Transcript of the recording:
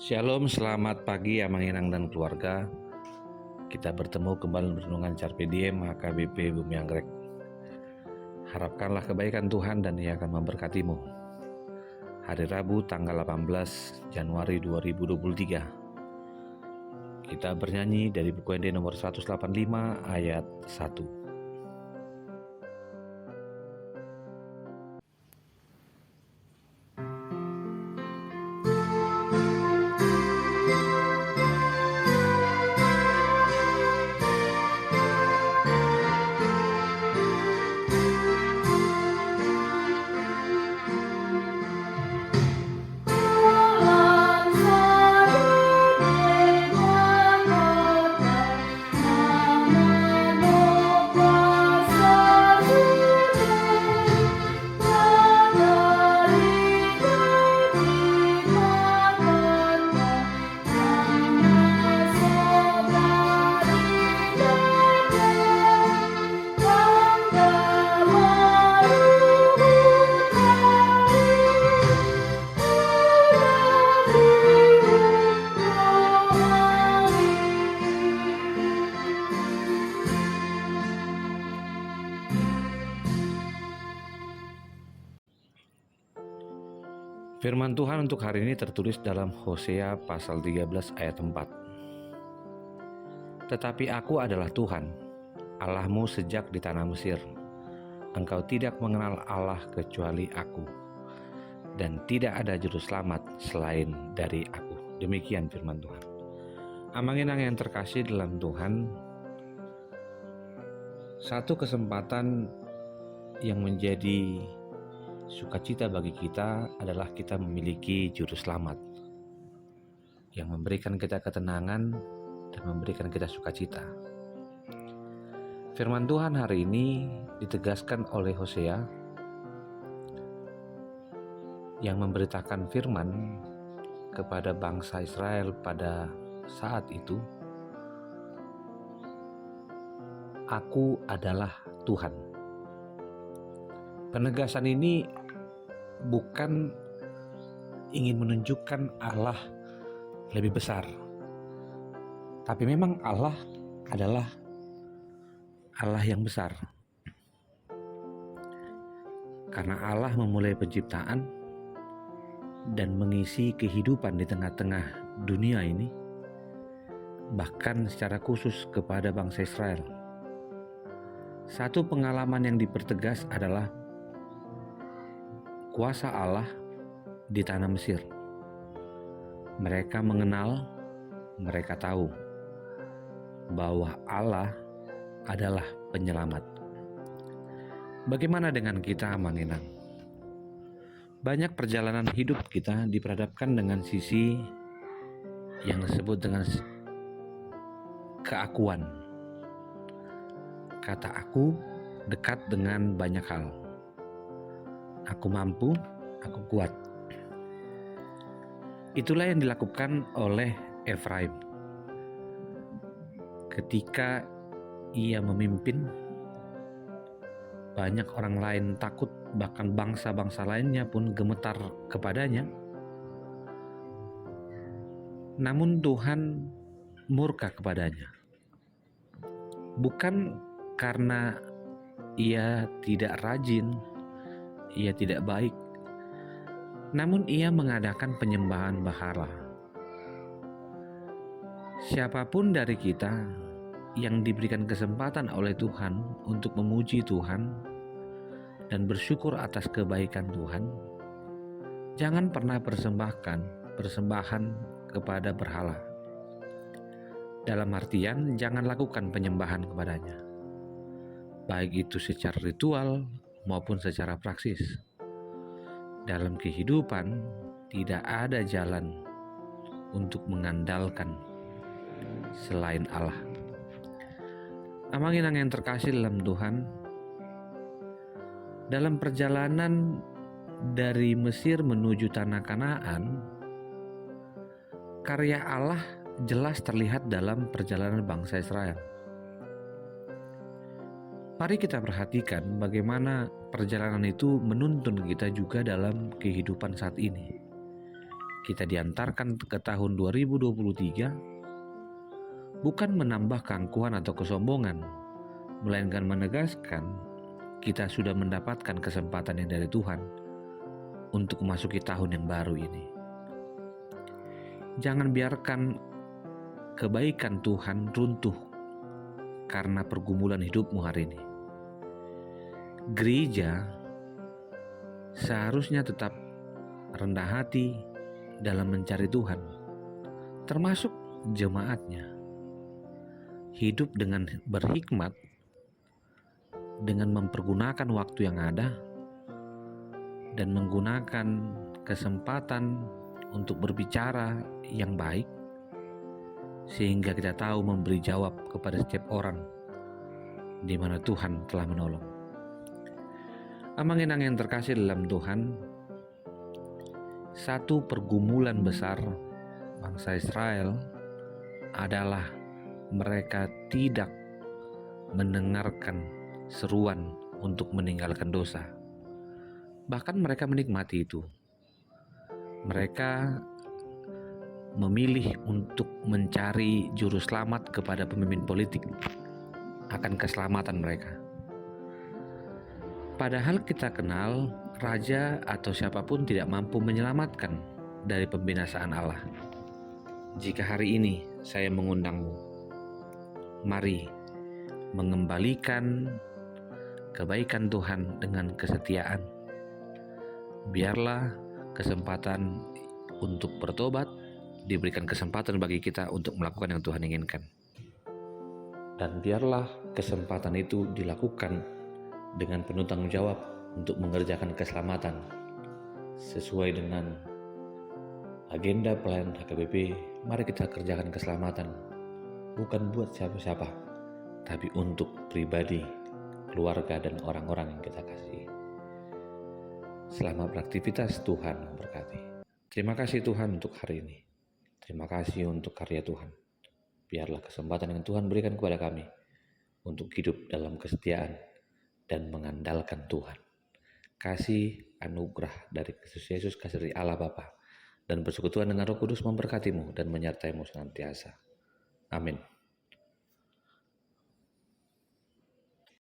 Shalom, selamat pagi ya Manginang dan keluarga. Kita bertemu kembali renungan Carpe Diem HKBP Bumi Anggrek. Harapkanlah kebaikan Tuhan dan Ia akan memberkatimu. Hari Rabu tanggal 18 Januari 2023. Kita bernyanyi dari buku ND nomor 185 ayat 1. Firman Tuhan untuk hari ini tertulis dalam Hosea pasal 13 ayat 4. Tetapi aku adalah Tuhan, Allahmu sejak di tanah Mesir. Engkau tidak mengenal Allah kecuali aku, dan tidak ada juru selamat selain dari aku. Demikian firman Tuhan. Amanginang yang terkasih dalam Tuhan, satu kesempatan yang menjadi sukacita bagi kita adalah kita memiliki juru selamat yang memberikan kita ketenangan dan memberikan kita sukacita. Firman Tuhan hari ini ditegaskan oleh Hosea yang memberitakan firman kepada bangsa Israel pada saat itu, "Aku adalah Tuhan." Penegasan ini bukan ingin menunjukkan Allah lebih besar, tapi memang Allah adalah Allah yang besar. Karena Allah memulai penciptaan dan mengisi kehidupan di tengah-tengah dunia ini, bahkan secara khusus kepada bangsa Israel. Satu pengalaman yang dipertegas adalah kuasa Allah di tanah Mesir. Mereka mengenal, mereka tahu bahwa Allah adalah penyelamat. Bagaimana dengan kita, Manginang? Banyak perjalanan hidup kita diperhadapkan dengan sisi yang disebut dengan keakuan. Kata aku dekat dengan banyak hal. Aku mampu, aku kuat. Itulah yang dilakukan oleh Efraim. Ketika ia memimpin, banyak orang lain takut, bahkan bangsa-bangsa lainnya pun gemetar kepadanya. Namun Tuhan murka kepadanya. Bukan karena ia tidak rajin, ia tidak baik, namun ia mengadakan penyembahan berhala. Siapapun dari kita yang diberikan kesempatan oleh Tuhan untuk memuji Tuhan dan bersyukur atas kebaikan Tuhan, jangan pernah persembahkan persembahan kepada berhala. Dalam artian, jangan lakukan penyembahan kepadanya, baik itu secara ritual maupun secara praksis. Dalam kehidupan tidak ada jalan untuk mengandalkan selain Allah. Amanginang yang terkasih dalam Tuhan, dalam perjalanan dari Mesir menuju tanah Kanaan, karya Allah jelas terlihat dalam perjalanan bangsa Israel. Mari kita perhatikan bagaimana perjalanan itu menuntun kita juga dalam kehidupan saat ini. kita diantarkan ke tahun 2023 bukan menambah keangkuhan atau kesombongan, melainkan menegaskan kita sudah mendapatkan kesempatan yang dari Tuhan untuk memasuki tahun yang baru ini. Jangan biarkan kebaikan Tuhan runtuh karena pergumulan hidupmu hari ini. Gereja seharusnya tetap rendah hati dalam mencari Tuhan, termasuk jemaatnya. Hidup dengan berhikmat, dengan mempergunakan waktu yang ada, dan menggunakan kesempatan untuk berbicara yang baik, sehingga kita tahu memberi jawab kepada setiap orang di mana Tuhan telah menolong. Amang-inang yang terkasih dalam Tuhan, satu pergumulan besar bangsa Israel adalah mereka tidak mendengarkan seruan untuk meninggalkan dosa. Bahkan mereka menikmati itu. Mereka memilih untuk mencari juru selamat kepada pemimpin politik akan keselamatan mereka. Padahal kita kenal raja atau siapapun tidak mampu menyelamatkan dari pembinasaan Allah. Jika hari ini saya mengundangmu, mari mengembalikan kebaikan Tuhan dengan kesetiaan. Biarlah kesempatan untuk bertobat, diberikan kesempatan bagi kita untuk melakukan yang Tuhan inginkan. Dan biarlah kesempatan itu dilakukan dengan penuh tanggung jawab untuk mengerjakan keselamatan sesuai dengan agenda pelayanan HKBP. Mari kita kerjakan keselamatan, bukan buat siapa-siapa, tapi untuk pribadi, keluarga, dan orang-orang yang kita kasihi. Selamat beraktivitas, Tuhan memberkati. Terima kasih Tuhan untuk hari ini. Terima kasih untuk karya Tuhan. Biarlah kesempatan yang Tuhan berikan kepada kami untuk hidup dalam kesetiaan dan mengandalkan Tuhan. Kasih anugerah dari Kristus Yesus, kasih dari Allah Bapa, dan persekutuan dengan Roh Kudus memberkatimu dan menyertaimu senantiasa. Amin.